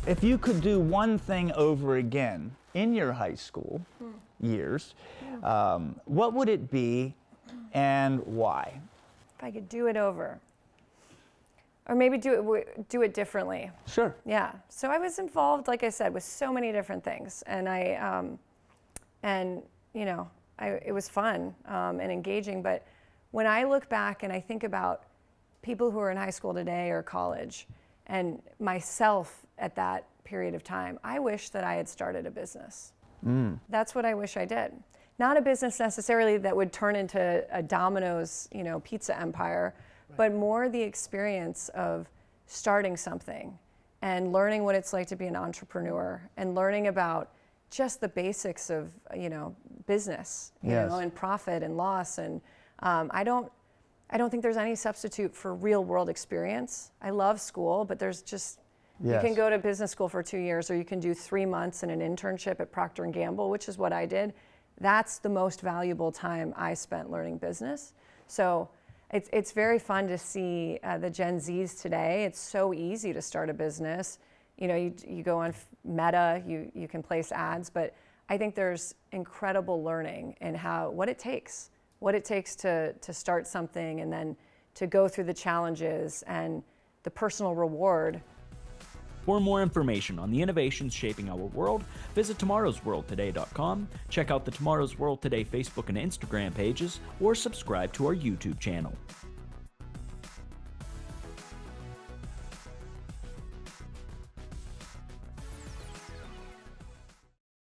If you could do one thing over again in your high school years, what would it be and why? If I could do it over. Or maybe do it differently. Sure. Yeah. So I was involved, like I said, with so many different things, and it was fun and engaging. But when I look back and I think about people who are in high school today or college, and myself at that period of time, I wish that I had started a business. That's what I wish I did. Not a business necessarily that would turn into a Domino's, pizza empire, but more the experience of starting something and learning what it's like to be an entrepreneur and learning about just the basics of, business, and profit and loss. And I don't think there's any substitute for real world experience. I love school, but there's just, you can go to business school for 2 years, or you can do 3 months in an internship at Procter & Gamble, which is what I did. That's the most valuable time I spent learning business. So it's very fun to see the Gen Zs today. It's so easy to start a business. You go on Meta, you can place ads, but I think there's incredible learning in what it takes to start something, and then to go through the challenges and the personal reward. For more information on the innovations shaping our world, visit tomorrowsworldtoday.com, check out the Tomorrow's World Today Facebook and Instagram pages, or subscribe to our YouTube channel.